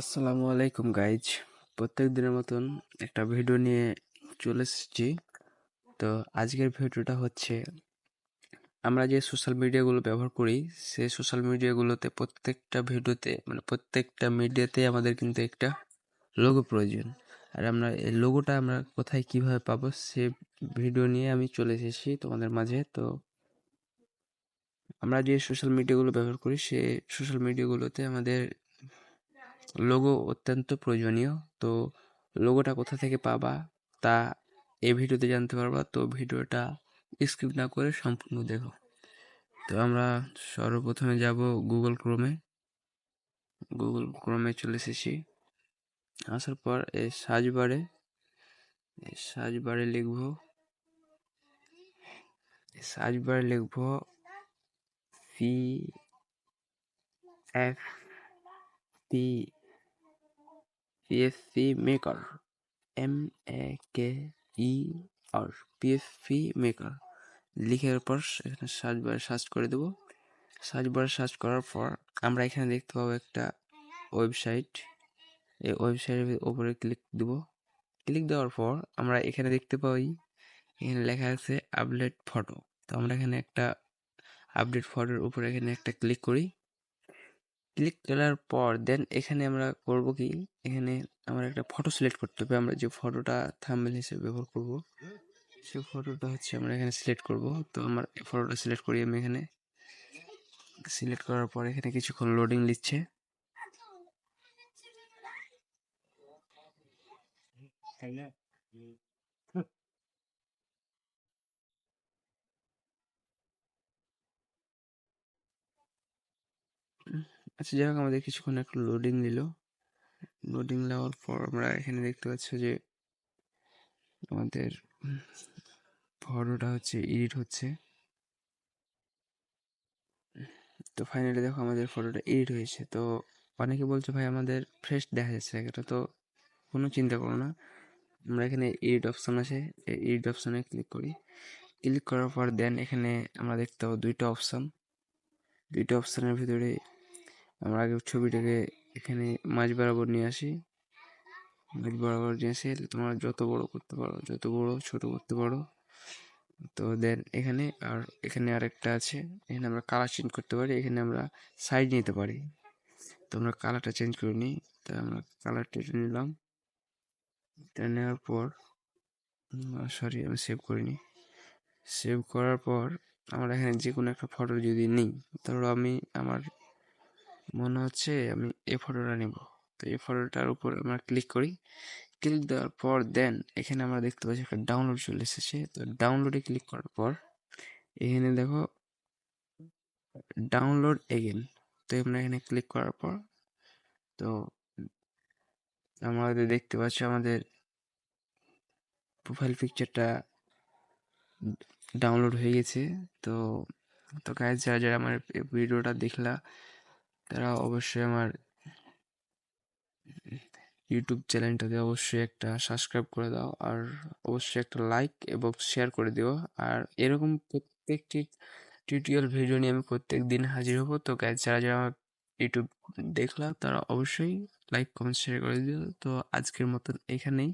আসসালামু আলাইকুম গাইজ। প্রত্যেক দিনের মতন একটা ভিডিও নিয়ে চলে এসেছি। তো আজকের ভিডিওটা হচ্ছে আমরা যে সোশ্যাল মিডিয়াগুলো ব্যবহার করি, সেই সোশ্যাল মিডিয়াগুলোতে প্রত্যেকটা ভিডিওতে মানে প্রত্যেকটা মিডিয়াতে আমাদের কিন্তু একটা লোগো প্রয়োজন। আর আমরা এই লোগোটা আমরা কোথায় কিভাবে পাবো সে ভিডিও নিয়ে আমি চলে এসেছি তোমাদের মাঝে। তো আমরা যে সোশ্যাল মিডিয়াগুলো ব্যবহার করি সে সোশ্যাল মিডিয়াগুলোতে আমাদের লোগো অত্যন্ত প্রয়োজনীয়। তো লোগোটা কোথা থেকে পাবা তা এই ভিডিওতে জানতে পারবা। তো ভিডিওটা স্কিপ না করে সম্পূর্ণ দেখো। তো আমরা সর্বপ্রথমে যাব গুগল ক্রোমে চলে এসেছি। আসার পর এই সার্চ বারে লিখবো P F P PFP maker, MEKER, PFP maker লিখার পর এখানে সার্চ করে দেবো। সার্চ করার পর আমরা এখানে দেখতে পাবো একটা ওয়েবসাইট। এই ওয়েবসাইটের উপরে ক্লিক দেওয়ার পর আমরা এখানে দেখতে পাই, এখানে লেখা আছে আপডেট ফটো। তো আমরা এখানে একটা আপডেট ফটোর উপরে এখানে একটা ক্লিক করি। ক্লিক করার পর দেন এখানে আমরা করব কি, এখানে আমরা একটা ফটো সিলেক্ট করতে হবে। আমরা যে ফটোটা থাম্বনেল হিসেবে ব্যবহার করব সেই ফটোটা হচ্ছে আমরা এখানে সিলেক্ট করব। তো আমার ফটোটা সিলেক্ট করি আমি এখানে। সিলেক্ট করার পর এখানে কিছুক্ষণ লোডিং নিচ্ছে। আচ্ছা, যাই হোক, আমাদের কিছুক্ষণ একটু লোডিং নিল। লোডিং নেওয়ার পর আমরা এখানে দেখতে পাচ্ছি যে আমাদের ফটোটা হচ্ছে এডিট হচ্ছে। তো ফাইনালি দেখো আমাদের ফটোটা এডিট হয়েছে। তো অনেকে বলছে ভাই আমাদের ফ্রেশ দেখা যাচ্ছে, এটা তো কোনো চিন্তা করো না। আমরা এখানে এডিট অপশন আছে, এই এডিট অপশনে ক্লিক করি। ক্লিক করার পর দেন এখানে আমরা দেখতে পাবো দুইটা অপশনের ভিতরে আমরা আগে ছবিটাকে এখানে মাঝ বরাবর নিয়ে আসি। মাঝ বরাবর নিয়ে এসে তোমরা যত বড় করতে পারো, যত বড় ছোট করতে পারো। তো দেন এখানে আরেকটা আছে, এখানে আমরা কালার চেঞ্জ করতে পারি, এখানে আমরা সাইজ নিতে পারি। তো আমরা কালারটা চেঞ্জ করে নিই। তো আমরা কালারটা নিলাম। এটা নেওয়ার পর সরি, আমি সেভ করিনি। সেভ করার পর আমরা এখানে যে কোনো একটা ফটো যদি নিই, ধরো আমার মনে হচ্ছে আমি এই ফটোটা নিব। তো এই ফটোটার উপর আমরা ক্লিক করি। ক্লিক দেওয়ার পর দেন এখানে আমরা দেখতে পাচ্ছি একটা ডাউনলোড চলে এসেছে। তো ডাউনলোডে ক্লিক করার পর এখানে দেখো ডাউনলোড এগেন। তো আমরা এখানে ক্লিক করার পর তো আমাদের দেখতে পাচ্ছি আমাদের প্রোফাইল পিকচারটা ডাউনলোড হয়ে গেছে। তো তো গাইজ, যারা যারা আমার ভিডিওটা দেখলা তারা অবশ্যই আমার ইউটিউব চ্যানেলটাতে অবশ্যই একটা সাবস্ক্রাইব করে দাও, আর অবশ্যই একটা লাইক এবং শেয়ার করে দিও। আর এরকম প্রত্যেকটি টিউটোরিয়াল ভিডিও নিয়ে আমি প্রত্যেক দিন হাজির হব। তো গাইজ, যারা যারা আমার ইউটিউব দেখলা তারা অবশ্যই লাইক কমেন্ট শেয়ার করে দিও। তো আজকের মতন এখানেই।